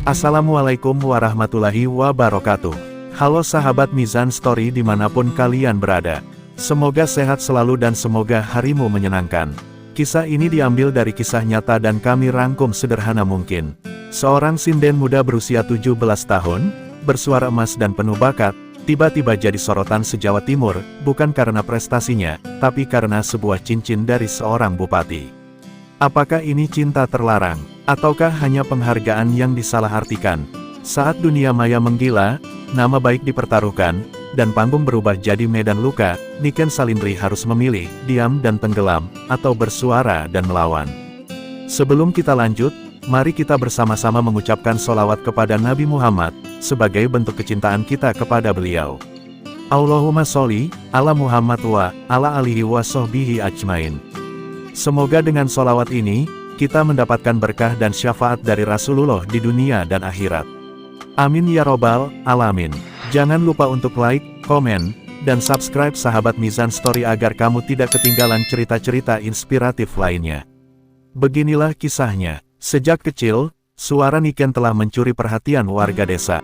Assalamualaikum warahmatullahi wabarakatuh. Halo sahabat Mizan Story dimanapun kalian berada. Semoga sehat selalu dan semoga harimu menyenangkan. Kisah ini diambil dari kisah nyata dan kami rangkum sederhana mungkin. Seorang sinden muda berusia 17 tahun, bersuara emas dan penuh bakat, tiba-tiba jadi sorotan se-Jawa Timur, bukan karena prestasinya, tapi karena sebuah cincin dari seorang bupati. Apakah ini cinta terlarang, ataukah hanya penghargaan yang disalahartikan? Saat dunia maya menggila, nama baik dipertaruhkan, dan panggung berubah jadi medan luka, Niken Salindri harus memilih, diam dan tenggelam, atau bersuara dan melawan. Sebelum kita lanjut, mari kita bersama-sama mengucapkan sholawat kepada Nabi Muhammad, sebagai bentuk kecintaan kita kepada beliau. Allahumma sholli ala Muhammad wa ala alihi wa sahbihi ajmain. Semoga dengan sholawat ini, kita mendapatkan berkah dan syafaat dari Rasulullah di dunia dan akhirat. Amin ya robbal alamin. Jangan lupa untuk like, komen, dan subscribe sahabat Mizan Story agar kamu tidak ketinggalan cerita-cerita inspiratif lainnya. Beginilah kisahnya. Sejak kecil, suara Niken telah mencuri perhatian warga desa.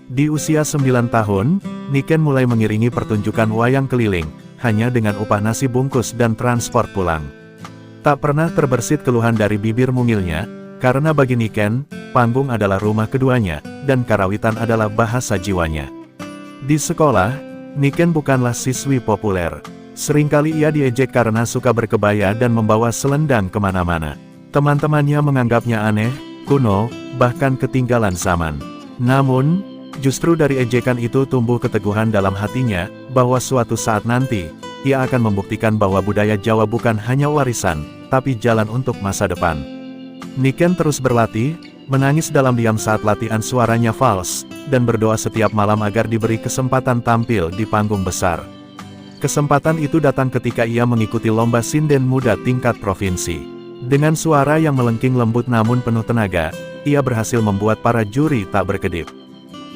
Di usia 9 tahun, Niken mulai mengiringi pertunjukan wayang keliling, hanya dengan upah nasi bungkus dan transport pulang. Tak pernah terbersit keluhan dari bibir mungilnya, karena bagi Niken, panggung adalah rumah keduanya, dan karawitan adalah bahasa jiwanya. Di sekolah, Niken bukanlah siswi populer. Seringkali ia diejek karena suka berkebaya dan membawa selendang kemana-mana. Teman-temannya menganggapnya aneh, kuno, bahkan ketinggalan zaman. Namun, justru dari ejekan itu tumbuh keteguhan dalam hatinya, bahwa suatu saat nanti, ia akan membuktikan bahwa budaya Jawa bukan hanya warisan, tapi jalan untuk masa depan. Niken terus berlatih, menangis dalam diam saat latihan suaranya fals, dan berdoa setiap malam agar diberi kesempatan tampil di panggung besar. Kesempatan itu datang ketika ia mengikuti lomba sinden muda tingkat provinsi. Dengan suara yang melengking lembut namun penuh tenaga, ia berhasil membuat para juri tak berkedip.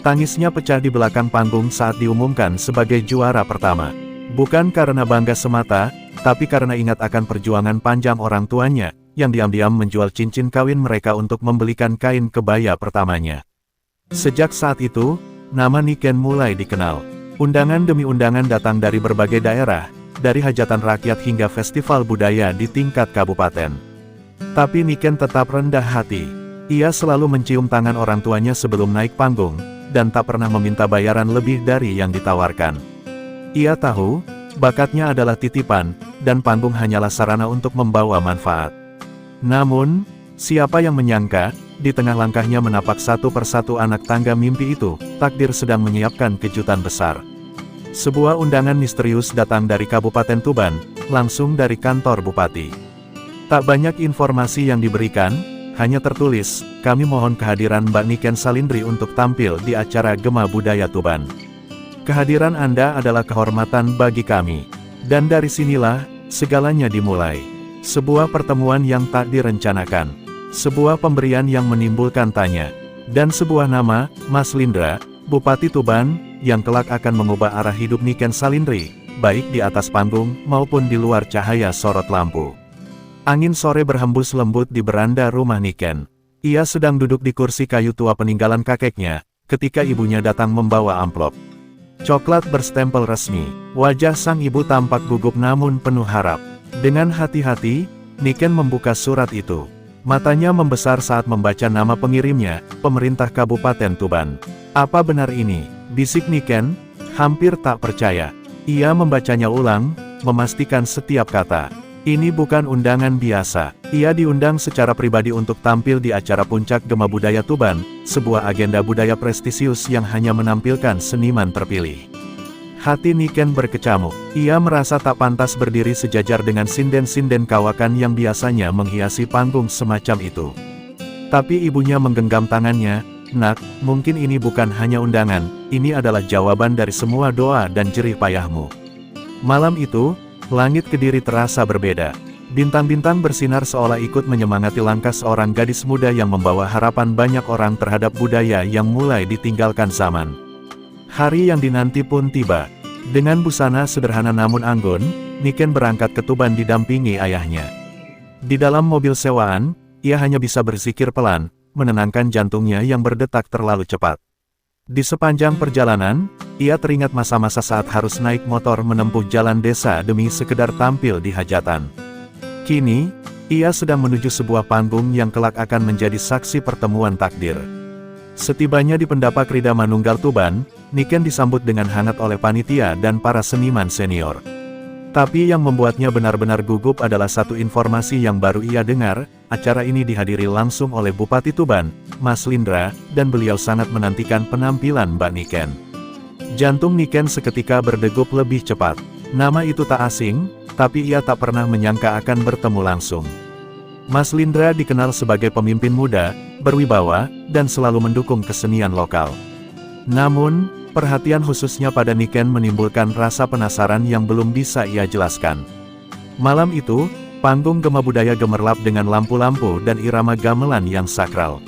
Tangisnya pecah di belakang panggung saat diumumkan sebagai juara pertama. Bukan karena bangga semata, tapi karena ingat akan perjuangan panjang orang tuanya, yang diam-diam menjual cincin kawin mereka untuk membelikan kain kebaya pertamanya. Sejak saat itu, nama Niken mulai dikenal. Undangan demi undangan datang dari berbagai daerah, dari hajatan rakyat hingga festival budaya di tingkat kabupaten. Tapi Niken tetap rendah hati. Ia selalu mencium tangan orang tuanya sebelum naik panggung, dan tak pernah meminta bayaran lebih dari yang ditawarkan. Ia tahu, bakatnya adalah titipan, dan panggung hanyalah sarana untuk membawa manfaat. Namun, siapa yang menyangka, di tengah langkahnya menapak satu persatu anak tangga mimpi itu, takdir sedang menyiapkan kejutan besar. Sebuah undangan misterius datang dari Kabupaten Tuban, langsung dari kantor bupati. Tak banyak informasi yang diberikan, hanya tertulis, kami mohon kehadiran Mbak Niken Salindri untuk tampil di acara Gema Budaya Tuban. Kehadiran Anda adalah kehormatan bagi kami. Dan dari sinilah, segalanya dimulai. Sebuah pertemuan yang tak direncanakan. Sebuah pemberian yang menimbulkan tanya. Dan sebuah nama, Mas Lindra, Bupati Tuban, yang kelak akan mengubah arah hidup Niken Salindri, baik di atas panggung maupun di luar cahaya sorot lampu. Angin sore berhembus lembut di beranda rumah Niken. Ia sedang duduk di kursi kayu tua peninggalan kakeknya, ketika ibunya datang membawa amplop coklat berstempel resmi. Wajah sang ibu tampak gugup namun penuh harap. Dengan hati-hati, Niken membuka surat itu. Matanya membesar saat membaca nama pengirimnya, pemerintah Kabupaten Tuban. Apa benar ini? Bisik Niken, hampir tak percaya. Ia membacanya ulang, memastikan setiap kata. Ini bukan undangan biasa. Ia diundang secara pribadi untuk tampil di acara Puncak Gema Budaya Tuban, sebuah agenda budaya prestisius yang hanya menampilkan seniman terpilih. Hati Niken berkecamuk. Ia merasa tak pantas berdiri sejajar dengan sinden-sinden kawakan yang biasanya menghiasi panggung semacam itu. Tapi ibunya menggenggam tangannya, "Nak, mungkin ini bukan hanya undangan, ini adalah jawaban dari semua doa dan jerih payahmu." Malam itu, langit Kediri terasa berbeda. Bintang-bintang bersinar seolah ikut menyemangati langkah seorang gadis muda yang membawa harapan banyak orang terhadap budaya yang mulai ditinggalkan zaman. Hari yang dinanti pun tiba. Dengan busana sederhana namun anggun, Niken berangkat ke Tuban didampingi ayahnya. Di dalam mobil sewaan, ia hanya bisa berzikir pelan, menenangkan jantungnya yang berdetak terlalu cepat. Di sepanjang perjalanan, ia teringat masa-masa saat harus naik motor menempuh jalan desa demi sekedar tampil di hajatan. Kini, ia sedang menuju sebuah panggung yang kelak akan menjadi saksi pertemuan takdir. Setibanya di Pendapak Rida Manunggal Tuban, Niken disambut dengan hangat oleh panitia dan para seniman senior. Tapi yang membuatnya benar-benar gugup adalah satu informasi yang baru ia dengar. Acara ini dihadiri langsung oleh Bupati Tuban, Mas Lindra, dan beliau sangat menantikan penampilan Mbak Niken. Jantung Niken seketika berdegup lebih cepat. Nama itu tak asing, tapi ia tak pernah menyangka akan bertemu langsung. Mas Lindra dikenal sebagai pemimpin muda, berwibawa, dan selalu mendukung kesenian lokal. Namun, perhatian khususnya pada Niken menimbulkan rasa penasaran yang belum bisa ia jelaskan. Malam itu, panggung Gema Budaya gemerlap dengan lampu-lampu dan irama gamelan yang sakral.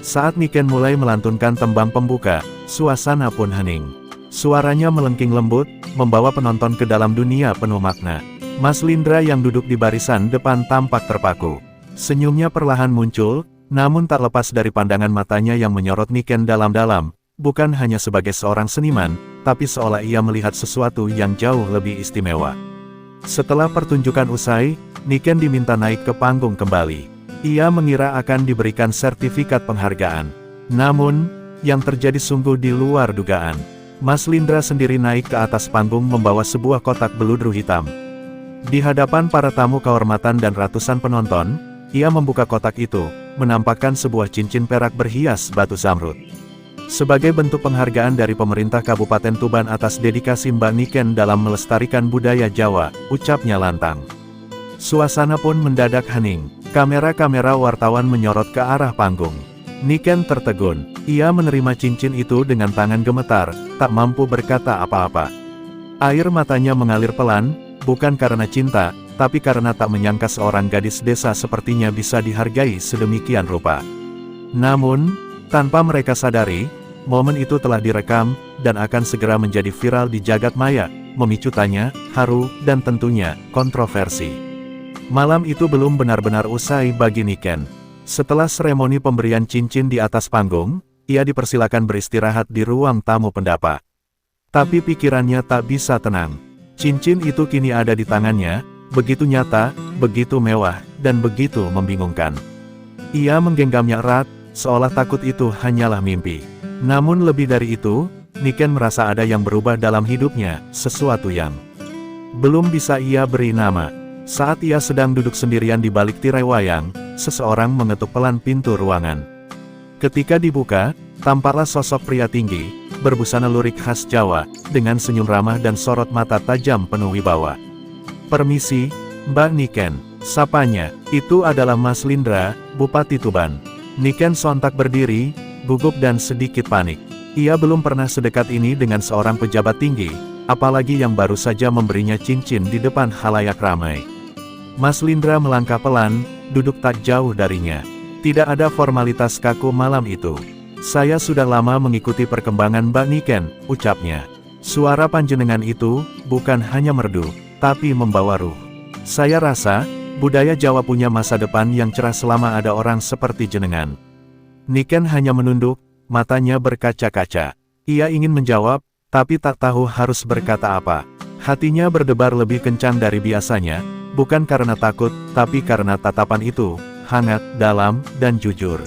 Saat Niken mulai melantunkan tembang pembuka, suasana pun hening. Suaranya melengking lembut, membawa penonton ke dalam dunia penuh makna. Mas Lindra yang duduk di barisan depan tampak terpaku. Senyumnya perlahan muncul, namun tak lepas dari pandangan matanya yang menyorot Niken dalam-dalam. Bukan hanya sebagai seorang seniman, tapi seolah ia melihat sesuatu yang jauh lebih istimewa. Setelah pertunjukan usai, Niken diminta naik ke panggung kembali. Ia mengira akan diberikan sertifikat penghargaan. Namun, yang terjadi sungguh di luar dugaan. Mas Lindra sendiri naik ke atas panggung membawa sebuah kotak beludru hitam. Di hadapan para tamu kehormatan dan ratusan penonton, ia membuka kotak itu, menampakkan sebuah cincin perak berhias batu zamrud. Sebagai bentuk penghargaan dari pemerintah Kabupaten Tuban atas dedikasi Mbak Niken dalam melestarikan budaya Jawa, ucapnya lantang. Suasana pun mendadak hening. Kamera-kamera wartawan menyorot ke arah panggung. Niken tertegun. Ia menerima cincin itu dengan tangan gemetar, tak mampu berkata apa-apa. Air matanya mengalir pelan, bukan karena cinta, tapi karena tak menyangka seorang gadis desa sepertinya bisa dihargai sedemikian rupa. Namun, tanpa mereka sadari, momen itu telah direkam, dan akan segera menjadi viral di jagat maya, memicu tanya, haru, dan tentunya, kontroversi. Malam itu belum benar-benar usai bagi Niken. Setelah seremoni pemberian cincin di atas panggung, ia dipersilakan beristirahat di ruang tamu pendapa. Tapi pikirannya tak bisa tenang. Cincin itu kini ada di tangannya, begitu nyata, begitu mewah, dan begitu membingungkan. Ia menggenggamnya erat, seolah takut itu hanyalah mimpi. Namun lebih dari itu, Niken merasa ada yang berubah dalam hidupnya, sesuatu yang belum bisa ia beri nama. Saat ia sedang duduk sendirian di balik tirai wayang, seseorang mengetuk pelan pintu ruangan. Ketika dibuka, tampaklah sosok pria tinggi, berbusana lurik khas Jawa, dengan senyum ramah dan sorot mata tajam penuh wibawa. "Permisi, Mbak Niken," sapanya. Itu adalah Mas Lindra, Bupati Tuban. Niken sontak berdiri, gugup dan sedikit panik. Ia belum pernah sedekat ini dengan seorang pejabat tinggi, apalagi yang baru saja memberinya cincin di depan khalayak ramai. Mas Lindra melangkah pelan, duduk tak jauh darinya. Tidak ada formalitas kaku malam itu. "Saya sudah lama mengikuti perkembangan Mbak Niken," ucapnya. Suara panjenengan itu, bukan hanya merdu, tapi membawa ruh. "Saya rasa, budaya Jawa punya masa depan yang cerah selama ada orang seperti jenengan." Niken hanya menunduk, matanya berkaca-kaca. Ia ingin menjawab, tapi tak tahu harus berkata apa. Hatinya berdebar lebih kencang dari biasanya, bukan karena takut, tapi karena tatapan itu, hangat, dalam, dan jujur.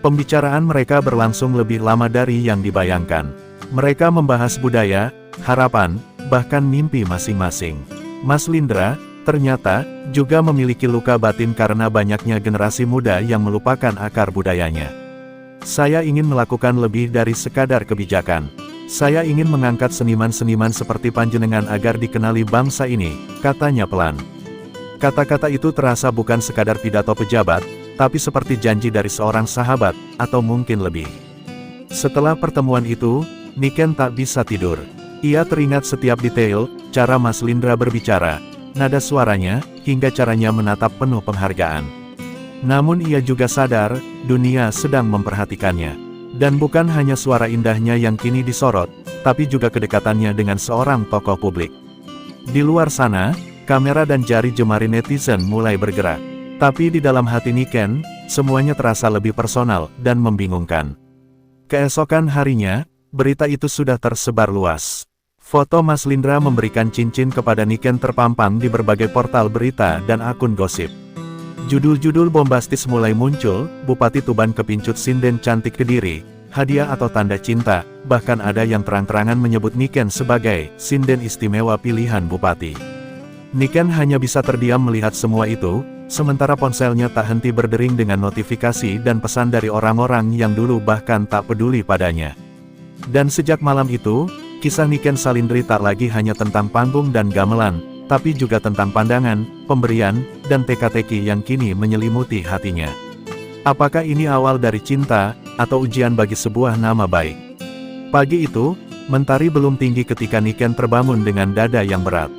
Pembicaraan mereka berlangsung lebih lama dari yang dibayangkan. Mereka membahas budaya, harapan, bahkan mimpi masing-masing. Mas Lindra, ternyata, juga memiliki luka batin karena banyaknya generasi muda yang melupakan akar budayanya. "Saya ingin melakukan lebih dari sekadar kebijakan. Saya ingin mengangkat seniman-seniman seperti panjenengan agar dikenali bangsa ini," katanya pelan. Kata-kata itu terasa bukan sekadar pidato pejabat, tapi seperti janji dari seorang sahabat, atau mungkin lebih. Setelah pertemuan itu, Niken tak bisa tidur. Ia teringat setiap detail, cara Mas Lindra berbicara, nada suaranya, hingga caranya menatap penuh penghargaan. Namun ia juga sadar, dunia sedang memperhatikannya. Dan bukan hanya suara indahnya yang kini disorot, tapi juga kedekatannya dengan seorang tokoh publik. Di luar sana, kamera dan jari jemari netizen mulai bergerak. Tapi di dalam hati Niken, semuanya terasa lebih personal dan membingungkan. Keesokan harinya, berita itu sudah tersebar luas. Foto Mas Lindra memberikan cincin kepada Niken terpampang di berbagai portal berita dan akun gosip. Judul-judul bombastis mulai muncul, Bupati Tuban kepincut sinden cantik Kediri, hadiah atau tanda cinta, bahkan ada yang terang-terangan menyebut Niken sebagai sinden istimewa pilihan Bupati. Niken hanya bisa terdiam melihat semua itu, sementara ponselnya tak henti berdering dengan notifikasi dan pesan dari orang-orang yang dulu bahkan tak peduli padanya. Dan sejak malam itu, kisah Niken Salindri tak lagi hanya tentang panggung dan gamelan, tapi juga tentang pandangan, pemberian, dan teka-teki yang kini menyelimuti hatinya. Apakah ini awal dari cinta, atau ujian bagi sebuah nama baik? Pagi itu, mentari belum tinggi ketika Niken terbangun dengan dada yang berat.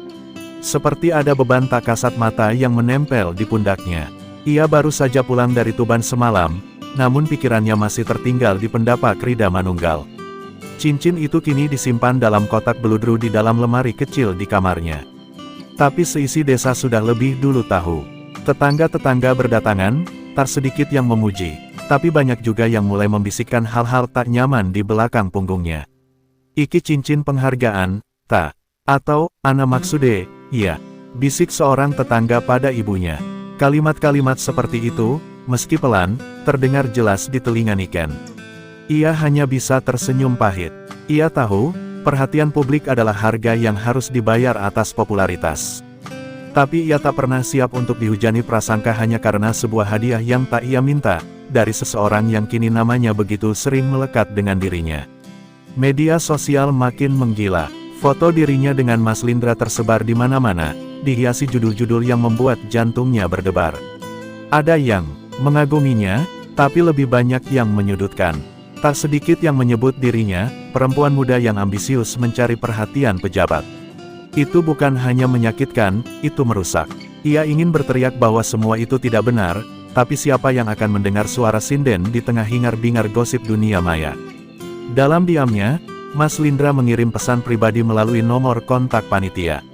Seperti ada beban tak kasat mata yang menempel di pundaknya. Ia baru saja pulang dari Tuban semalam, namun pikirannya masih tertinggal di Pendapa Krida Manunggal. Cincin itu kini disimpan dalam kotak beludru di dalam lemari kecil di kamarnya. Tapi seisi desa sudah lebih dulu tahu. Tetangga-tetangga berdatangan, tak sedikit yang memuji, tapi banyak juga yang mulai membisikkan hal-hal tak nyaman di belakang punggungnya. Iki cincin penghargaan, tak? Atau, ana maksude, iya, bisik seorang tetangga pada ibunya. Kalimat-kalimat seperti itu, meski pelan, terdengar jelas di telinga Niken. Ia hanya bisa tersenyum pahit. Ia tahu, perhatian publik adalah harga yang harus dibayar atas popularitas. Tapi ia tak pernah siap untuk dihujani prasangka hanya karena sebuah hadiah yang tak ia minta, dari seseorang yang kini namanya begitu sering melekat dengan dirinya. Media sosial makin menggila. Foto dirinya dengan Mas Lindra tersebar di mana-mana, dihiasi judul-judul yang membuat jantungnya berdebar. Ada yang mengaguminya, tapi lebih banyak yang menyudutkan. Tak sedikit yang menyebut dirinya, perempuan muda yang ambisius mencari perhatian pejabat. Itu bukan hanya menyakitkan, itu merusak. Ia ingin berteriak bahwa semua itu tidak benar, tapi siapa yang akan mendengar suara sinden di tengah hingar-bingar gosip dunia maya? Dalam diamnya, Mas Lindra mengirim pesan pribadi melalui nomor kontak panitia.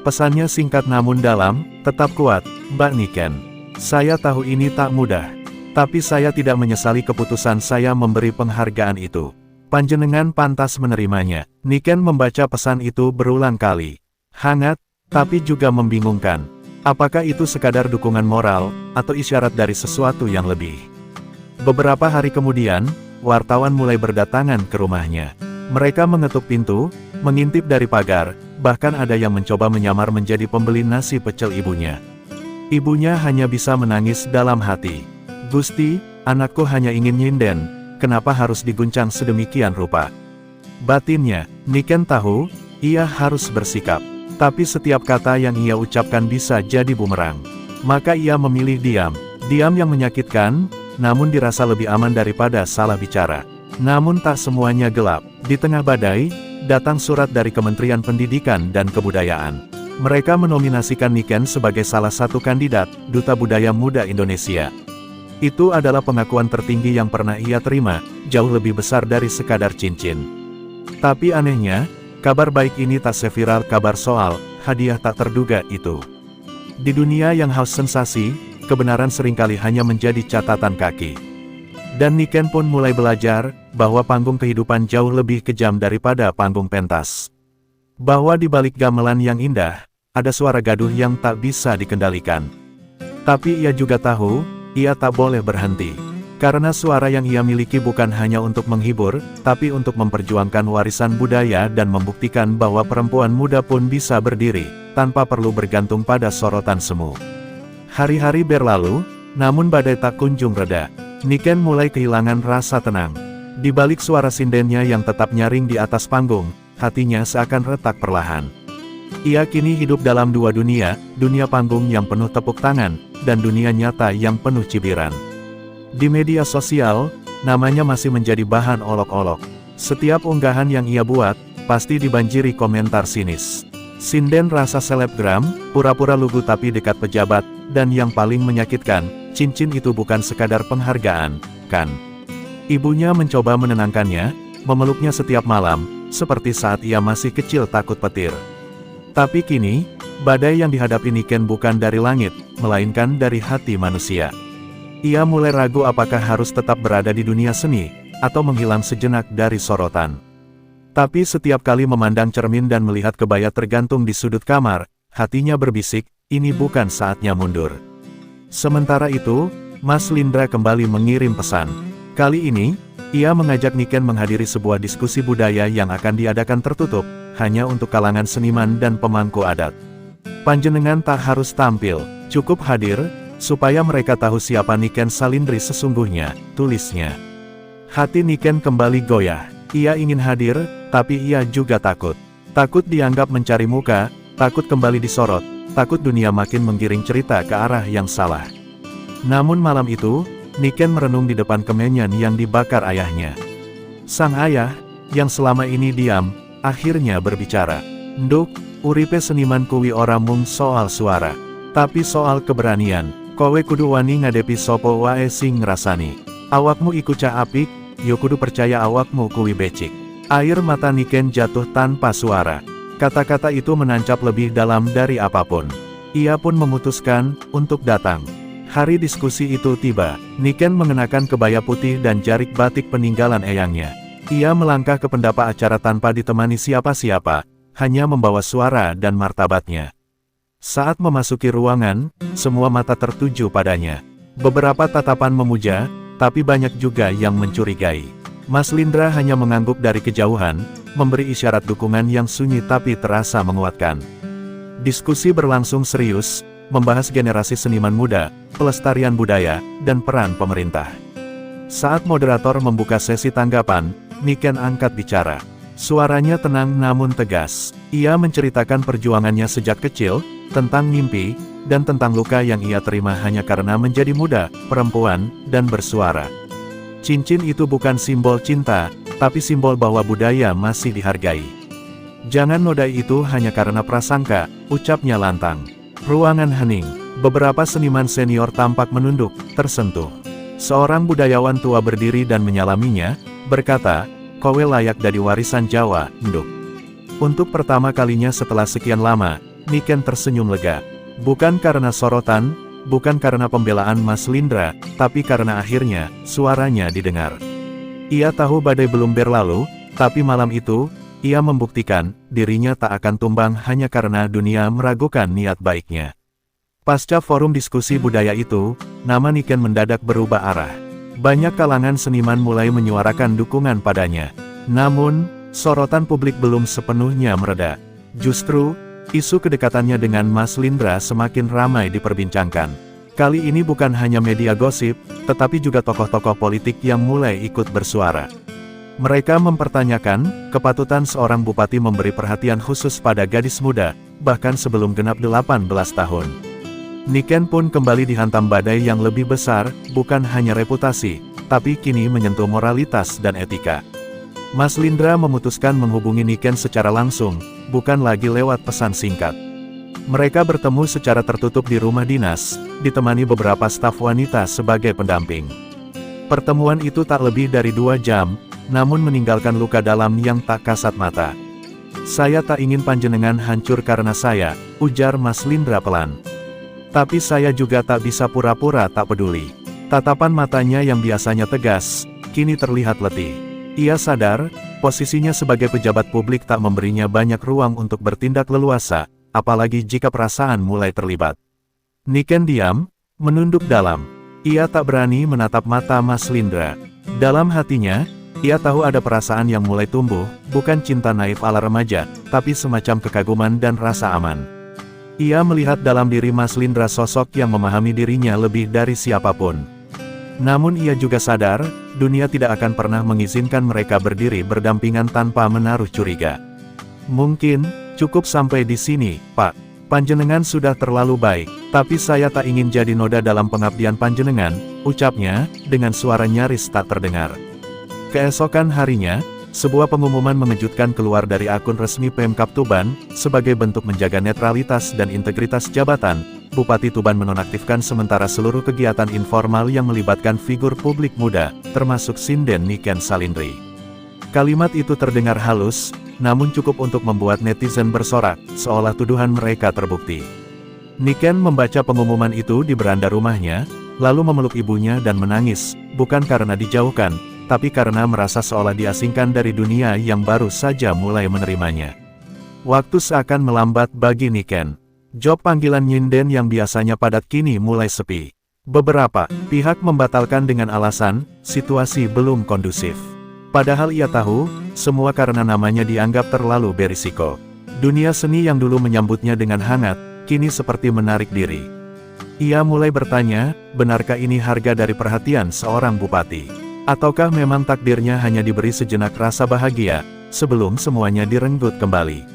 Pesannya singkat namun dalam, tetap kuat, Mbak Niken. Saya tahu ini tak mudah. Tapi saya tidak menyesali keputusan saya memberi penghargaan itu. Panjenengan pantas menerimanya. Niken membaca pesan itu berulang kali. Hangat, tapi juga membingungkan. Apakah itu sekadar dukungan moral, atau isyarat dari sesuatu yang lebih? Beberapa hari kemudian, wartawan mulai berdatangan ke rumahnya. Mereka mengetuk pintu, mengintip dari pagar, bahkan ada yang mencoba menyamar menjadi pembeli nasi pecel ibunya. Ibunya hanya bisa menangis dalam hati. Gusti, anakku hanya ingin nyinden, kenapa harus diguncang sedemikian rupa? Batinnya, Niken tahu, ia harus bersikap. Tapi setiap kata yang ia ucapkan bisa jadi bumerang. Maka ia memilih diam. Diam yang menyakitkan, namun dirasa lebih aman daripada salah bicara. Namun tak semuanya gelap. Di tengah badai, datang surat dari Kementerian Pendidikan dan Kebudayaan. Mereka menominasikan Niken sebagai salah satu kandidat Duta Budaya Muda Indonesia. Itu adalah pengakuan tertinggi yang pernah ia terima, jauh lebih besar dari sekadar cincin. Tapi anehnya, kabar baik ini tak seviral kabar soal hadiah tak terduga itu. Di dunia yang haus sensasi, kebenaran seringkali hanya menjadi catatan kaki. Dan Niken pun mulai belajar, bahwa panggung kehidupan jauh lebih kejam daripada panggung pentas. Bahwa di balik gamelan yang indah, ada suara gaduh yang tak bisa dikendalikan. Tapi ia juga tahu, ia tak boleh berhenti. Karena suara yang ia miliki bukan hanya untuk menghibur, tapi untuk memperjuangkan warisan budaya dan membuktikan bahwa perempuan muda pun bisa berdiri, tanpa perlu bergantung pada sorotan semu. Hari-hari berlalu, namun badai tak kunjung reda. Niken mulai kehilangan rasa tenang. Di balik suara sindennya yang tetap nyaring di atas panggung, hatinya seakan retak perlahan. Ia kini hidup dalam dua dunia, dunia panggung yang penuh tepuk tangan, dan dunia nyata yang penuh cibiran. Di media sosial, namanya masih menjadi bahan olok-olok. Setiap unggahan yang ia buat, pasti dibanjiri komentar sinis. Sinden rasa selebgram, pura-pura lugu tapi dekat pejabat, dan yang paling menyakitkan, cincin itu bukan sekadar penghargaan, kan? Ibunya mencoba menenangkannya, memeluknya setiap malam, seperti saat ia masih kecil takut petir. Tapi kini, badai yang dihadapi Niken bukan dari langit, melainkan dari hati manusia. Ia mulai ragu apakah harus tetap berada di dunia seni, atau menghilang sejenak dari sorotan. Tapi setiap kali memandang cermin dan melihat kebaya tergantung di sudut kamar, hatinya berbisik, ini bukan saatnya mundur. Sementara itu, Mas Lindra kembali mengirim pesan. Kali ini, ia mengajak Niken menghadiri sebuah diskusi budaya yang akan diadakan tertutup, hanya untuk kalangan seniman dan pemangku adat. Panjenengan tak harus tampil, cukup hadir, supaya mereka tahu siapa Niken Salindri sesungguhnya, tulisnya. Hati Niken kembali goyah. Ia ingin hadir, tapi ia juga takut. Takut dianggap mencari muka, takut kembali disorot, takut dunia makin menggiring cerita ke arah yang salah. Namun malam itu, Niken merenung di depan kemenyan yang dibakar ayahnya. Sang ayah, yang selama ini diam, akhirnya berbicara. Nduk, uripe seniman kuwi ora mung soal suara, tapi soal keberanian. Kowe kudu wani ngadepi sopo wae sing ngrasani. Awakmu iku cah apik, yo kudu percaya awakmu kuwi becik. Air mata Niken jatuh tanpa suara. Kata-kata itu menancap lebih dalam dari apapun. Ia pun memutuskan untuk datang. Hari diskusi itu tiba. Niken mengenakan kebaya putih dan jarik batik peninggalan eyangnya. Ia melangkah ke pendapa acara tanpa ditemani siapa-siapa, hanya membawa suara dan martabatnya. Saat memasuki ruangan, semua mata tertuju padanya. Beberapa tatapan memuja, tapi banyak juga yang mencurigai. Mas Lindra hanya mengangguk dari kejauhan, memberi isyarat dukungan yang sunyi tapi terasa menguatkan. Diskusi berlangsung serius, membahas generasi seniman muda, pelestarian budaya, dan peran pemerintah. Saat moderator membuka sesi tanggapan, Niken angkat bicara. Suaranya tenang namun tegas. Ia menceritakan perjuangannya sejak kecil, tentang mimpi, dan tentang luka yang ia terima hanya karena menjadi muda, perempuan, dan bersuara. Cincin itu bukan simbol cinta, tapi simbol bahwa budaya masih dihargai. Jangan nodai itu hanya karena prasangka, ucapnya lantang. Ruangan hening, beberapa seniman senior tampak menunduk, tersentuh. Seorang budayawan tua berdiri dan menyalaminya, berkata, "Kowe layak dari warisan Jawa, Nduk." Untuk pertama kalinya setelah sekian lama, Niken tersenyum lega. Bukan karena sorotan, bukan karena pembelaan Mas Lindra, tapi karena akhirnya, suaranya didengar. Ia tahu badai belum berlalu, tapi malam itu, ia membuktikan, dirinya tak akan tumbang hanya karena dunia meragukan niat baiknya. Pasca forum diskusi budaya itu, nama Niken mendadak berubah arah. Banyak kalangan seniman mulai menyuarakan dukungan padanya. Namun, sorotan publik belum sepenuhnya mereda. Justru, isu kedekatannya dengan Mas Lindra semakin ramai diperbincangkan. Kali ini bukan hanya media gosip, tetapi juga tokoh-tokoh politik yang mulai ikut bersuara. Mereka mempertanyakan, kepatutan seorang bupati memberi perhatian khusus pada gadis muda, bahkan sebelum genap 18 tahun. Niken pun kembali dihantam badai yang lebih besar, bukan hanya reputasi, tapi kini menyentuh moralitas dan etika. Mas Lindra memutuskan menghubungi Niken secara langsung, bukan lagi lewat pesan singkat. Mereka bertemu secara tertutup di rumah dinas, ditemani beberapa staf wanita sebagai pendamping. Pertemuan itu tak lebih dari 2 jam, namun meninggalkan luka dalam yang tak kasat mata. "Saya tak ingin panjenengan hancur karena saya," ujar Mas Lindra pelan. "Tapi saya juga tak bisa pura-pura tak peduli." Tatapan matanya yang biasanya tegas, kini terlihat letih. Ia sadar, posisinya sebagai pejabat publik tak memberinya banyak ruang untuk bertindak leluasa, apalagi jika perasaan mulai terlibat. Niken diam, menunduk dalam. Ia tak berani menatap mata Mas Lindra. Dalam hatinya, ia tahu ada perasaan yang mulai tumbuh, bukan cinta naif ala remaja, tapi semacam kekaguman dan rasa aman. Ia melihat dalam diri Mas Lindra sosok yang memahami dirinya lebih dari siapapun. Namun ia juga sadar, dunia tidak akan pernah mengizinkan mereka berdiri berdampingan tanpa menaruh curiga. "Mungkin, cukup sampai di sini, Pak. Panjenengan sudah terlalu baik, tapi saya tak ingin jadi noda dalam pengabdian panjenengan," ucapnya, dengan suara nyaris tak terdengar. Keesokan harinya, sebuah pengumuman mengejutkan keluar dari akun resmi Pemkab Tuban, sebagai bentuk menjaga netralitas dan integritas jabatan. Bupati Tuban menonaktifkan sementara seluruh kegiatan informal yang melibatkan figur publik muda, termasuk sinden Niken Salindri. Kalimat itu terdengar halus, namun cukup untuk membuat netizen bersorak, seolah tuduhan mereka terbukti. Niken membaca pengumuman itu di beranda rumahnya, lalu memeluk ibunya dan menangis, bukan karena dijauhkan, tapi karena merasa seolah diasingkan dari dunia yang baru saja mulai menerimanya. Waktu seakan melambat bagi Niken. Job panggilan nyinden yang biasanya padat kini mulai sepi. Beberapa pihak membatalkan dengan alasan, situasi belum kondusif. Padahal ia tahu, semua karena namanya dianggap terlalu berisiko. Dunia seni yang dulu menyambutnya dengan hangat, kini seperti menarik diri. Ia mulai bertanya, benarkah ini harga dari perhatian seorang bupati? Ataukah memang takdirnya hanya diberi sejenak rasa bahagia, sebelum semuanya direnggut kembali?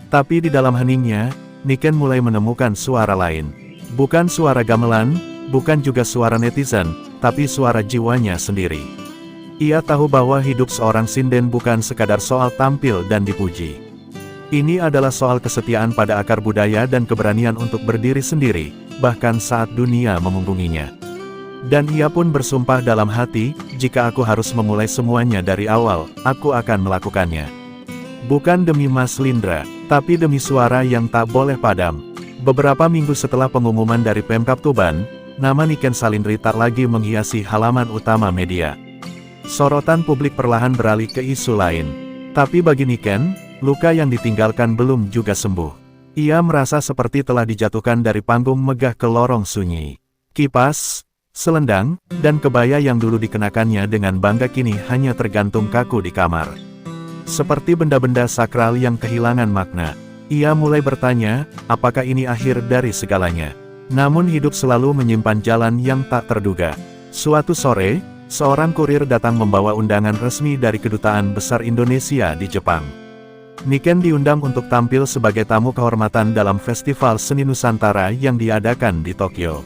Tapi di dalam heningnya, Niken mulai menemukan suara lain. Bukan suara gamelan, bukan juga suara netizen, tapi suara jiwanya sendiri. Ia tahu bahwa hidup seorang sinden bukan sekadar soal tampil dan dipuji. Ini adalah soal kesetiaan pada akar budaya dan keberanian untuk berdiri sendiri, bahkan saat dunia memunggunginya. Dan ia pun bersumpah dalam hati, jika aku harus memulai semuanya dari awal, aku akan melakukannya. Bukan demi Mas Lindra, tapi demi suara yang tak boleh padam. Beberapa minggu setelah pengumuman dari Pemkab Tuban, nama Niken Salindri tak lagi menghiasi halaman utama media. Sorotan publik perlahan beralih ke isu lain. Tapi bagi Niken, luka yang ditinggalkan belum juga sembuh. Ia merasa seperti telah dijatuhkan dari panggung megah ke lorong sunyi. Kipas, selendang, dan kebaya yang dulu dikenakannya dengan bangga kini hanya tergantung kaku di kamar. Seperti benda-benda sakral yang kehilangan makna. Ia mulai bertanya, apakah ini akhir dari segalanya? Namun hidup selalu menyimpan jalan yang tak terduga. Suatu sore, seorang kurir datang membawa undangan resmi dari Kedutaan Besar Indonesia di Jepang. Niken diundang untuk tampil sebagai tamu kehormatan dalam Festival Seni Nusantara yang diadakan di Tokyo.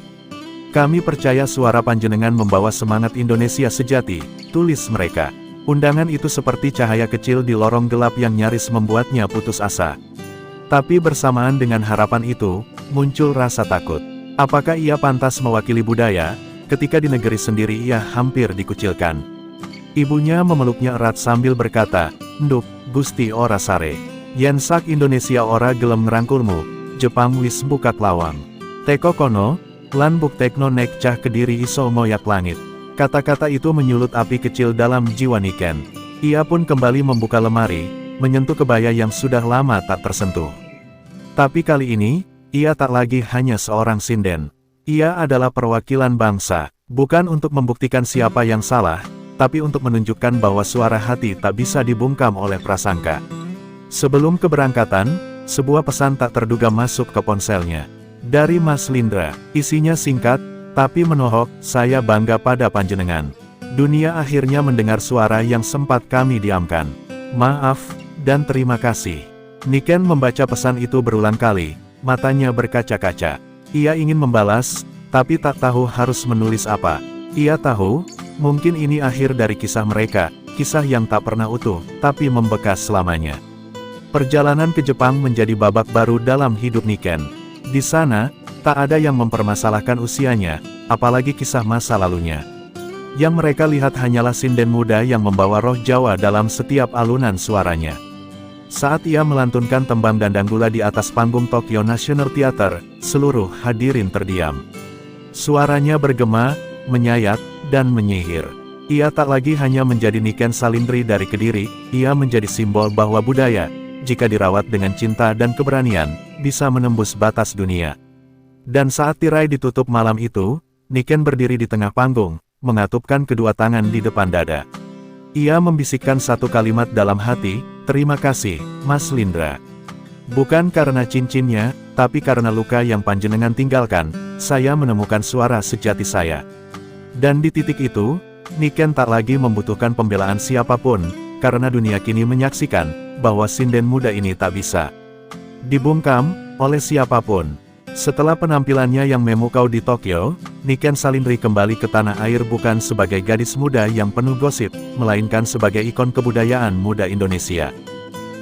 Kami percaya suara panjenengan membawa semangat Indonesia sejati, tulis mereka. Undangan itu seperti cahaya kecil di lorong gelap yang nyaris membuatnya putus asa. Tapi bersamaan dengan harapan itu, muncul rasa takut. Apakah ia pantas mewakili budaya, ketika di negeri sendiri ia hampir dikucilkan? Ibunya memeluknya erat sambil berkata, "Nduk, Gusti ora sare. Yen sak Indonesia ora gelem ngerangkulmu, Jepang wis buka lawang. Teko kono, lan buktekno nek cah Kediri iso moyak langit." Kata-kata itu menyulut api kecil dalam jiwa Niken. Ia pun kembali membuka lemari, menyentuh kebaya yang sudah lama tak tersentuh. Tapi kali ini, ia tak lagi hanya seorang sinden. Ia adalah perwakilan bangsa, bukan untuk membuktikan siapa yang salah, tapi untuk menunjukkan bahwa suara hati tak bisa dibungkam oleh prasangka. Sebelum keberangkatan, sebuah pesan tak terduga masuk ke ponselnya. Dari Mas Lindra, isinya singkat, tapi menohok, "Saya bangga pada panjenengan. Dunia akhirnya mendengar suara yang sempat kami diamkan. Maaf, dan terima kasih." Niken membaca pesan itu berulang kali, matanya berkaca-kaca. Ia ingin membalas, tapi tak tahu harus menulis apa. Ia tahu, mungkin ini akhir dari kisah mereka, kisah yang tak pernah utuh, tapi membekas selamanya. Perjalanan ke Jepang menjadi babak baru dalam hidup Niken. Di sana, tak ada yang mempermasalahkan usianya, apalagi kisah masa lalunya. Yang mereka lihat hanyalah sinden muda yang membawa roh Jawa dalam setiap alunan suaranya. Saat ia melantunkan tembang Dandanggula di atas panggung Tokyo National Theater, seluruh hadirin terdiam. Suaranya bergema, menyayat, dan menyihir. Ia tak lagi hanya menjadi Niken Salindri dari Kediri, ia menjadi simbol bahwa budaya, jika dirawat dengan cinta dan keberanian, bisa menembus batas dunia. Dan saat tirai ditutup malam itu, Niken berdiri di tengah panggung, mengatupkan kedua tangan di depan dada. Ia membisikkan satu kalimat dalam hati, "Terima kasih, Mas Lindra. Bukan karena cincinnya, tapi karena luka yang panjenengan tinggalkan, saya menemukan suara sejati saya." Dan di titik itu, Niken tak lagi membutuhkan pembelaan siapapun, karena dunia kini menyaksikan, bahwa sinden muda ini tak bisa dibungkam oleh siapapun. Setelah penampilannya yang memukau di Tokyo, Niken Salindri kembali ke tanah air bukan sebagai gadis muda yang penuh gosip, melainkan sebagai ikon kebudayaan muda Indonesia.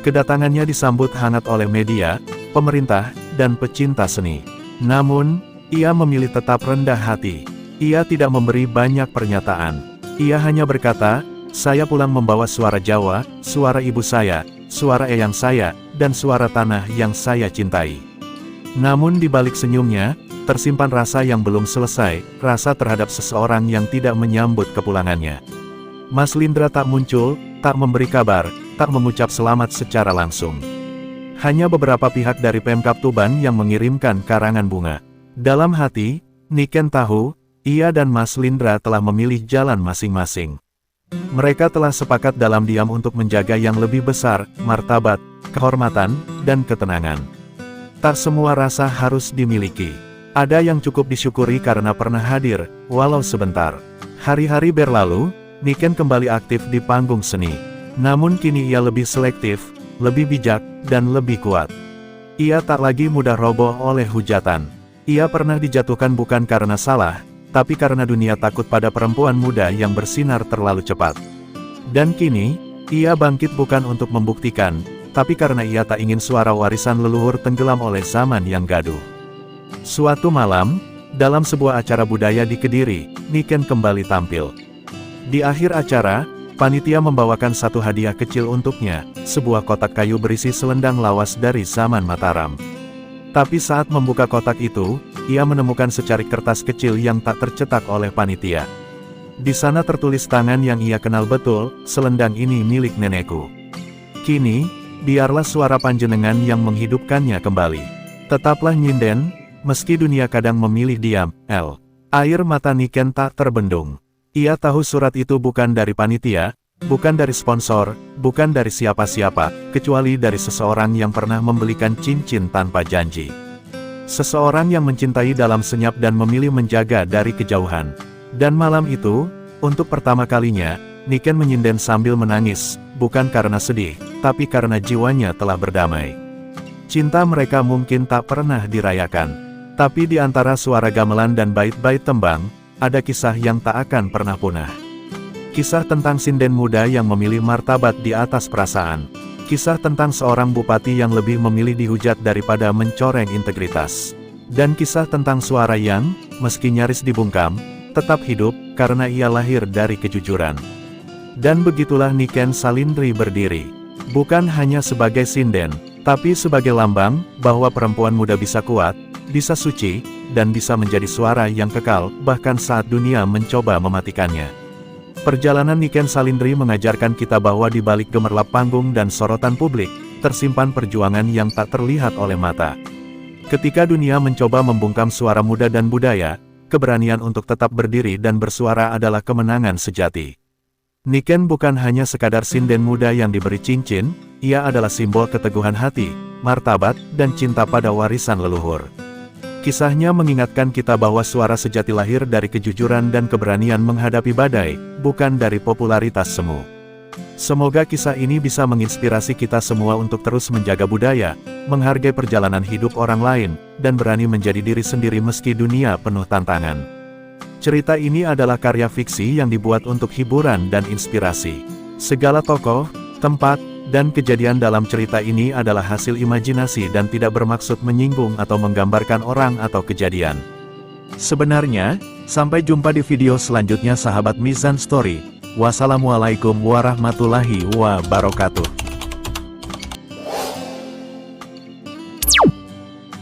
Kedatangannya disambut hangat oleh media, pemerintah, dan pecinta seni. Namun, ia memilih tetap rendah hati. Ia tidak memberi banyak pernyataan. Ia hanya berkata, "Saya pulang membawa suara Jawa, suara ibu saya, suara eyang saya, dan suara tanah yang saya cintai." Namun di balik senyumnya, tersimpan rasa yang belum selesai, rasa terhadap seseorang yang tidak menyambut kepulangannya. Mas Lindra tak muncul, tak memberi kabar, tak mengucap selamat secara langsung. Hanya beberapa pihak dari Pemkab Tuban yang mengirimkan karangan bunga. Dalam hati, Niken tahu, ia dan Mas Lindra telah memilih jalan masing-masing. Mereka telah sepakat dalam diam untuk menjaga yang lebih besar, martabat, kehormatan, dan ketenangan. Tak semua rasa harus dimiliki. Ada yang cukup disyukuri karena pernah hadir, walau sebentar. Hari-hari berlalu, Niken kembali aktif di panggung seni. Namun kini ia lebih selektif, lebih bijak, dan lebih kuat. Ia tak lagi mudah roboh oleh hujatan. Ia pernah dijatuhkan bukan karena salah, tapi karena dunia takut pada perempuan muda yang bersinar terlalu cepat. Dan kini, ia bangkit bukan untuk membuktikan, tapi karena ia tak ingin suara warisan leluhur tenggelam oleh zaman yang gaduh. Suatu malam, dalam sebuah acara budaya di Kediri, Niken kembali tampil. Di akhir acara, panitia membawakan satu hadiah kecil untuknya, sebuah kotak kayu berisi selendang lawas dari zaman Mataram. Tapi saat membuka kotak itu, ia menemukan secarik kertas kecil yang tak tercetak oleh panitia. Di sana tertulis tangan yang ia kenal betul, selendang ini milik nenekku. Kini, biarlah suara panjenengan yang menghidupkannya kembali. Tetaplah nyinden, meski dunia kadang memilih diam, L. Air mata Niken tak terbendung. Ia tahu surat itu bukan dari panitia, bukan dari sponsor, bukan dari siapa-siapa, kecuali dari seseorang yang pernah membelikan cincin tanpa janji. Seseorang yang mencintai dalam senyap dan memilih menjaga dari kejauhan. Dan malam itu, untuk pertama kalinya, Niken menyinden sambil menangis, bukan karena sedih, tapi karena jiwanya telah berdamai. Cinta mereka mungkin tak pernah dirayakan. Tapi di antara suara gamelan dan bait-bait tembang, ada kisah yang tak akan pernah punah. Kisah tentang sinden muda yang memilih martabat di atas perasaan. Kisah tentang seorang bupati yang lebih memilih dihujat daripada mencoreng integritas. Dan kisah tentang suara yang, meski nyaris dibungkam, tetap hidup, karena ia lahir dari kejujuran. Dan begitulah Niken Salindri berdiri. Bukan hanya sebagai sinden, tapi sebagai lambang, bahwa perempuan muda bisa kuat, bisa suci, dan bisa menjadi suara yang kekal, bahkan saat dunia mencoba mematikannya. Perjalanan Niken Salindri mengajarkan kita bahwa di balik gemerlap panggung dan sorotan publik, tersimpan perjuangan yang tak terlihat oleh mata. Ketika dunia mencoba membungkam suara muda dan budaya, keberanian untuk tetap berdiri dan bersuara adalah kemenangan sejati. Niken bukan hanya sekadar sinden muda yang diberi cincin, ia adalah simbol keteguhan hati, martabat, dan cinta pada warisan leluhur. Kisahnya mengingatkan kita bahwa suara sejati lahir dari kejujuran dan keberanian menghadapi badai, bukan dari popularitas semu. Semoga kisah ini bisa menginspirasi kita semua untuk terus menjaga budaya, menghargai perjalanan hidup orang lain, dan berani menjadi diri sendiri meski dunia penuh tantangan. Cerita ini adalah karya fiksi yang dibuat untuk hiburan dan inspirasi. Segala tokoh, tempat, dan kejadian dalam cerita ini adalah hasil imajinasi dan tidak bermaksud menyinggung atau menggambarkan orang atau kejadian. Sebenarnya, sampai jumpa di video selanjutnya sahabat Mizan Story. Wassalamualaikum warahmatullahi wabarakatuh.